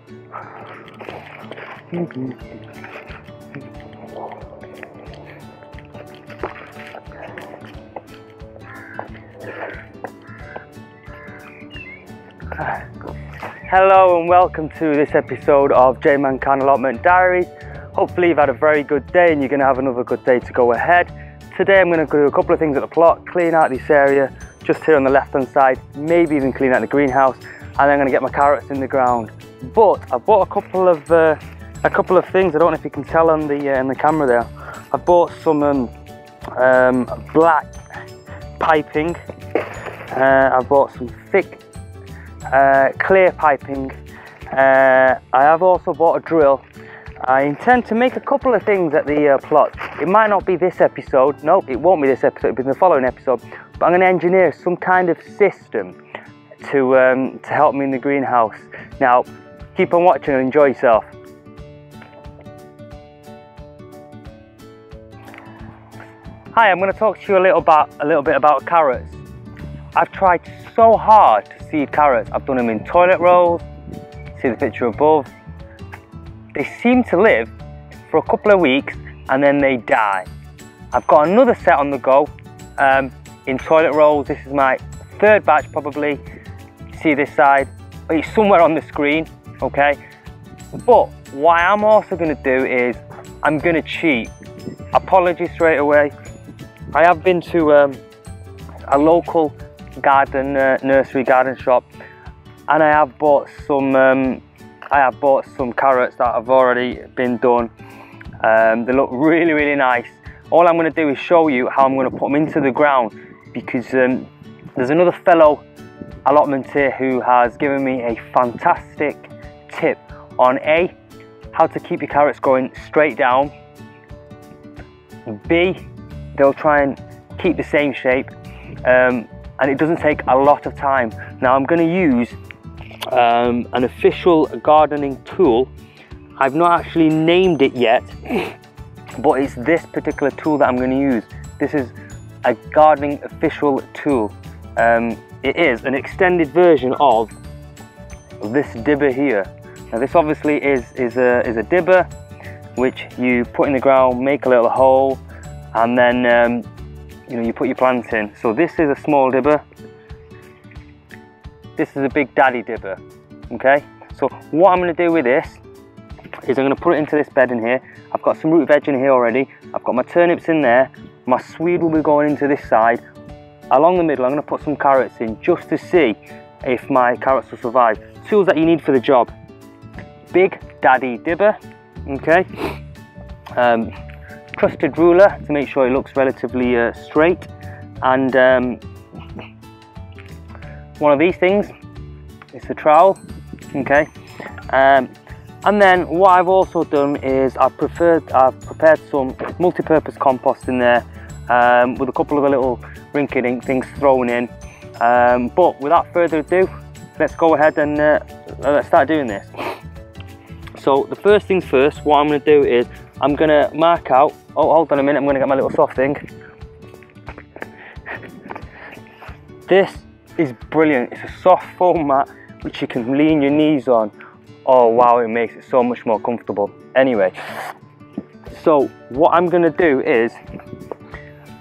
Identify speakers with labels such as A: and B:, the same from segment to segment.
A: Hello and welcome to this episode of JayManGrow Allotment Diaries. Hopefully you've had a very good day and you're going to have another good day to go ahead. Today I'm going to do a couple of things at the plot, clean out this area just here on the left hand side, maybe even clean out the greenhouse, and then I'm going to get my carrots in the ground. But I bought a couple of things. I don't know if you can tell on the camera there. I bought some black piping. I bought some thick clear piping. I have also bought a drill. I intend to make a couple of things at the plot. It might not be this episode. No, it won't be this episode. It'll be the following episode. But I'm going to engineer some kind of system to help me in the greenhouse. Now, keep on watching and enjoy yourself. Hi, I'm going to talk to you a little bit about carrots. I've tried so hard to seed carrots. I've done them in toilet rolls. See the picture above. They seem to live for a couple of weeks and then they die. I've got another set on the go in toilet rolls. This is my third batch probably. See this side? It's somewhere on the screen, okay? But what I'm also going to do is I'm going to cheat. Apologies straight away. I have been to a local garden nursery garden shop, and I have bought some carrots that have already been done. They look really nice. All I'm going to do is show you how I'm going to put them into the ground, because there's another fellow allotment here who has given me a fantastic tip on A, how to keep your carrots going straight down, B, they'll try and keep the same shape, and it doesn't take a lot of time. Now I'm going to use an official gardening tool. I've not actually named it yet, but it's this particular tool that I'm going to use. This is a gardening official tool. It is an extended version of this dibber here. Now this obviously is a dibber which you put in the ground, make a little hole, and then you put your plants in. So this is a small dibber. This is a big daddy dibber. Okay, so what I'm going to do with this is I'm going to put it into this bed in here. I've got some root veg in here already. I've got my turnips in there. My swede will be going into this side. Along the middle I'm going to put some carrots in just to see if my carrots will survive. Tools that you need for the job: big daddy dibber, okay, trusted ruler to make sure it looks relatively straight, and one of these things. It's a trowel, okay. And then what I've also done is I've prepared some multi-purpose compost in there with a couple of the little rinky-dink things thrown in. But without further ado, let's go ahead and let's start doing this. So the first things first, what I'm going to do is I'm going to mark out. Oh, hold on a minute, I'm going to get my little soft thing. This is brilliant. It's a soft foam mat which you can lean your knees on. Oh wow, it makes it so much more comfortable. Anyway, so what I'm going to do is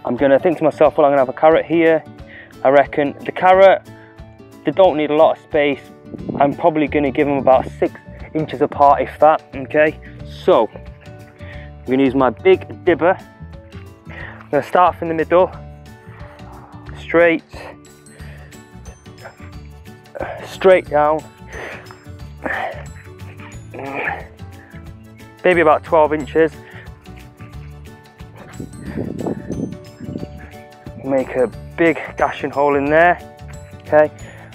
A: I'm going to think to myself, well, I'm going to have a carrot here. I reckon the carrot, they don't need a lot of space. I'm probably going to give them about 6 inches apart, if that, okay. So I'm going to use my big dibber. I'm going to start from the middle, straight down, maybe about 12 inches. Make a big gashing hole in there, okay.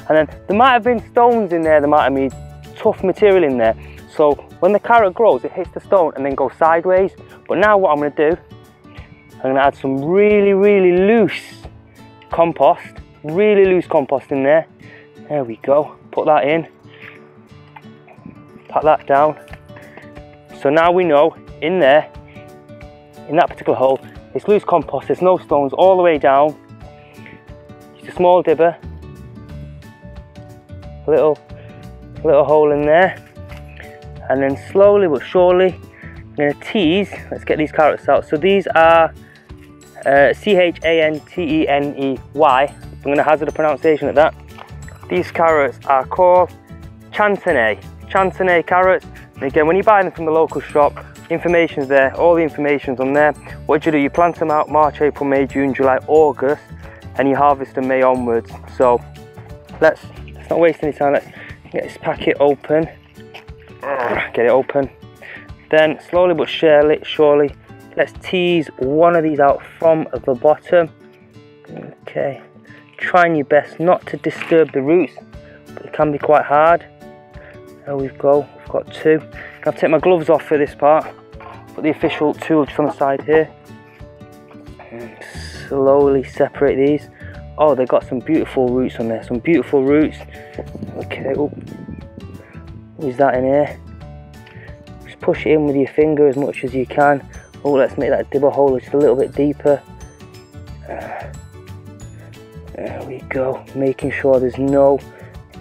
A: And then there might have been stones in there, there might have been tough material in there, so when the carrot grows it hits the stone and then goes sideways. But now what I'm going to do, I'm going to add some really loose compost, in there. There we go, put that in, pat that down. So now we know in there, in that particular hole, it's loose compost, there's no stones all the way down. Just a small dibber, a little hole in there. and then slowly but surely I'm going to tease. Let's get these carrots out. So these are Chanteney. I'm going to hazard a pronunciation at that. These carrots are called Chanteney carrots. And again, when you buy them from the local shop, information's there, all the information's on there. What you do, you plant them out March, April, May, June, July, August, and you harvest them May onwards. So let's not waste any time. Let's get this packet open. Get it open. Then slowly but surely, let's tease one of these out from the bottom. Okay, trying your best not to disturb the roots, but it can be quite hard. There we go, we've got two. I'll take my gloves off for this part. Put the official tool just on the side here. And slowly separate these. Oh, they've got some beautiful roots on there, some beautiful roots. Okay, oh, use that in here. Just push it in with your finger as much as you can. Oh, let's make that dibber hole just a little bit deeper. There we go, making sure there's no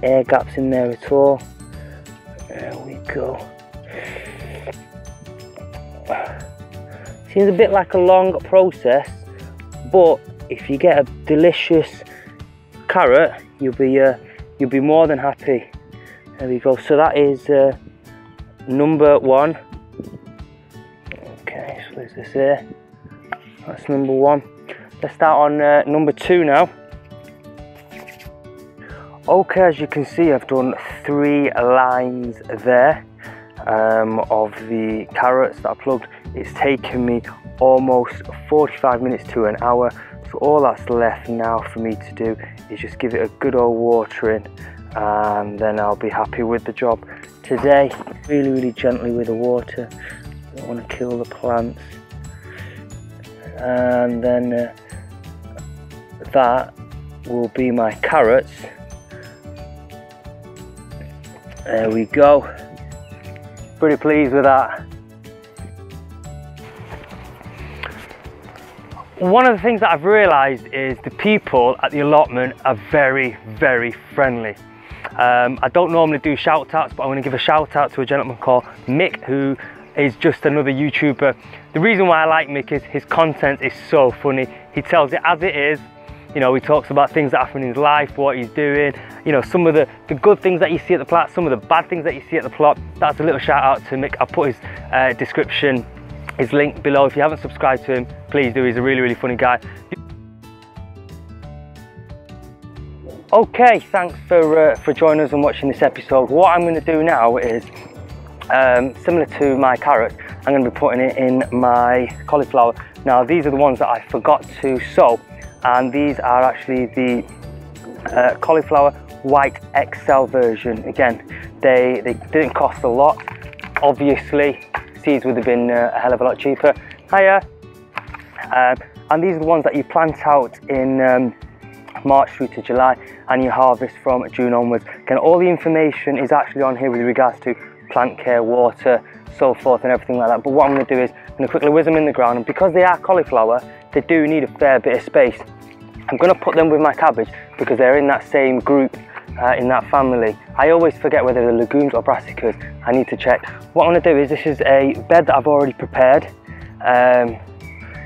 A: air gaps in there at all. There we go. Seems a bit like a long process, but if you get a delicious carrot, you'll be more than happy. There we go. So that is number one. Okay, so there's this here. That's number one. Let's start on number two now. Okay, as you can see, I've done 3 lines there of the carrots that I plugged. It's taken me almost 45 minutes to an hour. So all that's left now for me to do is just give it a good old watering, and then I'll be happy with the job. Today, really gently with the water. Don't want to kill the plants. And then that will be my carrots. There we go. Pretty pleased with that. One of the things that I've realised is the people at the allotment are very friendly. I don't normally do shout outs, but I want to give a shout out to a gentleman called Mick, who is just another YouTuber. The reason why I like Mick is his content is so funny. He tells it as it is. You know, he talks about things that happen in his life, what he's doing, you know, some of the good things that you see at the plot, some of the bad things that you see at the plot. That's a little shout out to Mick. I'll put his description, his link below. If you haven't subscribed to him, please do. He's a really funny guy. Okay, thanks for joining us and watching this episode. What I'm going to do now is, similar to my carrots, I'm going to be putting it in my cauliflower. Now, these are the ones that I forgot to sow, and these are actually the cauliflower white XL version. Again, they didn't cost a lot. Obviously, seeds would have been a hell of a lot cheaper. Hiya. And these are the ones that you plant out in March through to July, and you harvest from June onwards. Again, all the information is actually on here with regards to plant care, water, so forth and everything like that. But what I'm going to do is I'm going to quickly whiz them in the ground, and because they are cauliflower, they do need a fair bit of space. I'm going to put them with my cabbage because they're in that same group, in that family. I always forget whether they're legumes or brassicas. I need to check. What I'm going to do is, this is a bed that I've already prepared.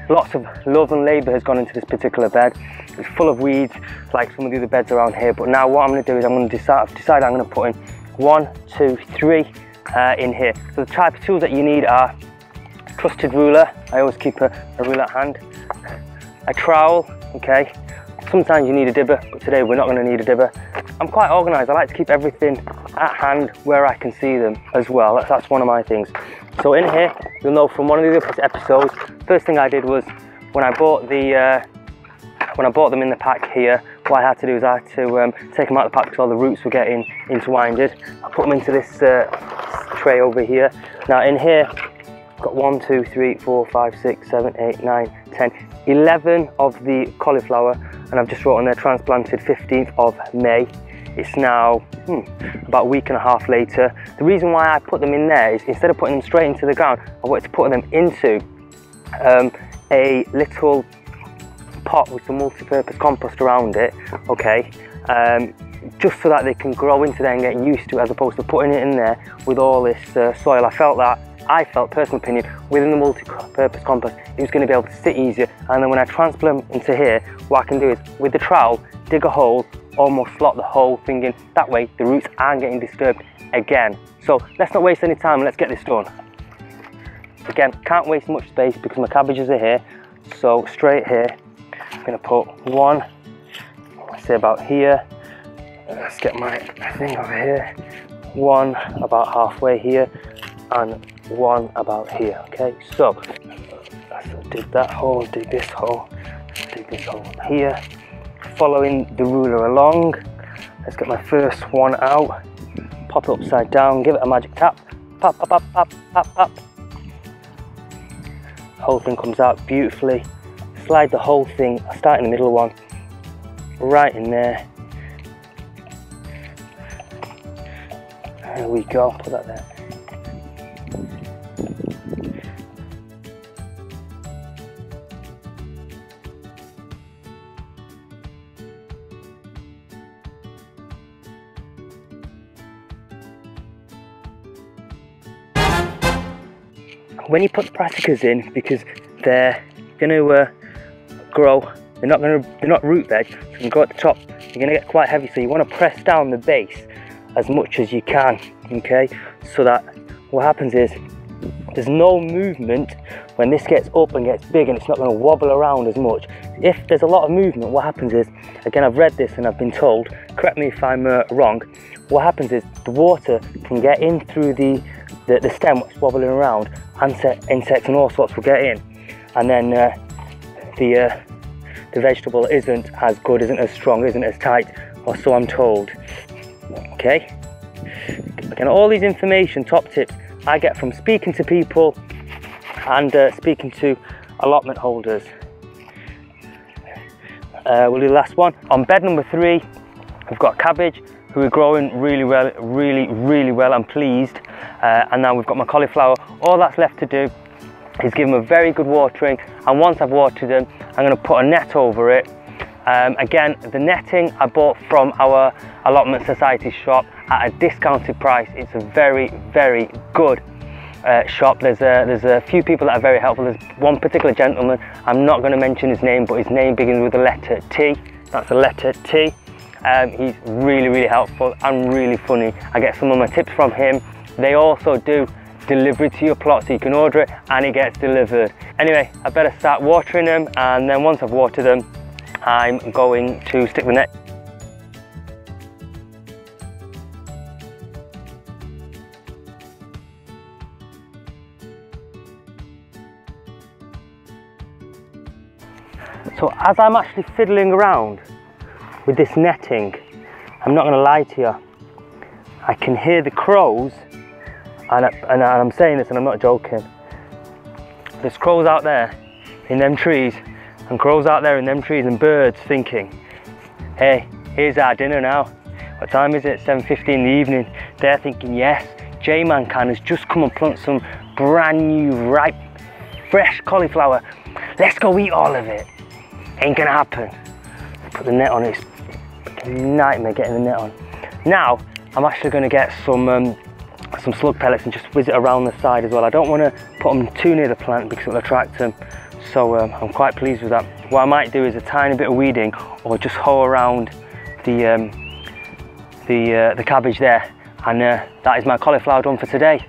A: Lots of love and labour has gone into this particular bed. It's full of weeds like some of the other beds around here, but now what I'm going to do is I'm going to decide I'm going to put in 1, 2, 3 in here. So the type of tools that you need are a trusted ruler. I always keep a ruler at hand, a trowel, okay. Sometimes you need a dibber, but today we're not going to need a dibber. I'm quite organised. I like to keep everything at hand where I can see them as well. That's one of my things. So in here, you'll know from one of the other episodes, first thing I did was when I bought them in the pack here, what I had to do is I had to take them out of the pack because all the roots were getting intertwined. I put them into this tray over here. Now in here, I've got 1, 2, 3, 4, 5, 6, 7, 8, 9, 10, 11 of the cauliflower, and I've just wrote on there transplanted 15th of May. It's now about a week and a half later. The reason why I put them in there is instead of putting them straight into the ground, I wanted to put them into a little pot with some multi-purpose compost around it. Okay, just so that they can grow into there and get used to it, as opposed to putting it in there with all this soil. I felt, personal opinion, within the multi-purpose compost, it was going to be able to sit easier. And then when I transplant into here, what I can do is, with the trowel, dig a hole, almost slot the whole thing in. That way, the roots aren't getting disturbed again. So let's not waste any time and let's get this done. Again, can't waste much space because my cabbages are here. So straight here, I'm going to put one, let's say about here. Let's get my thing over here. One about halfway here, and one about here. Okay, so let's dig that hole, dig this hole here, following the ruler along. Let's get my first one out, pop it upside down, give it a magic tap, pop, pop, pop, pop, pop, pop. The whole thing comes out beautifully. Slide the whole thing, I start in the middle one, right in there. There we go, put that there. When you put the brassicas in, because they're going to grow, they're not root veg, so you can go at the top, you're going to get quite heavy, so you want to press down the base as much as you can, okay, so that what happens is there's no movement when this gets up and gets big, and it's not going to wobble around as much. If there's a lot of movement, what happens is, again, I've read this and I've been told, correct me if I'm wrong, what happens is the water can get in through the stem, which is wobbling around, insects and all sorts will get in, and then the vegetable isn't as good, isn't as strong, isn't as tight, or so I'm told. Okay, again, all these information, top tips, I get from speaking to people and speaking to allotment holders. We'll do the last one. On bed number 3, we've got cabbage, who are growing really well, really well. I'm pleased. And now we've got my cauliflower. All that's left to do is give them a very good watering, and once I've watered them, I'm going to put a net over it. Again, the netting I bought from our Allotment Society shop at a discounted price. It's a very good shop. There's a few people that are very helpful. There's one particular gentleman, I'm not going to mention his name, but his name begins with the letter T. That's the letter T. He's really helpful and really funny. I get some of my tips from him. They also do delivery to your plot, so you can order it and it gets delivered. Anyway, I better start watering them, and then once I've watered them, I'm going to stick the net. So as I'm actually fiddling around with this netting, I'm not going to lie to you, I can hear the crows, and I'm saying this and I'm not joking. There's crows out there in them trees, and crows out there in them trees, and birds thinking, hey, here's our dinner now. What time is it? 7:15 in the evening. They're thinking, yes, JayMan has just come and plant some brand new, ripe, fresh cauliflower. Let's go eat all of it. Ain't gonna happen. Put the net on, it's a nightmare getting the net on. Now, I'm actually gonna get some slug pellets and just whiz it around the side as well. I don't want to put them too near the plant because it'll attract them. So I'm quite pleased with that. What I might do is a tiny bit of weeding, or just hoe around the cabbage there, and that is my cauliflower done for today.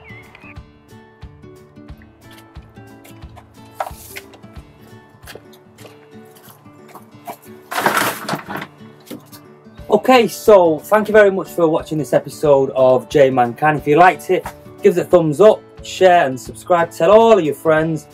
A: Okay, so thank you very much for watching this episode of JayMan. If you liked it, give it a thumbs up, share and subscribe, tell all of your friends.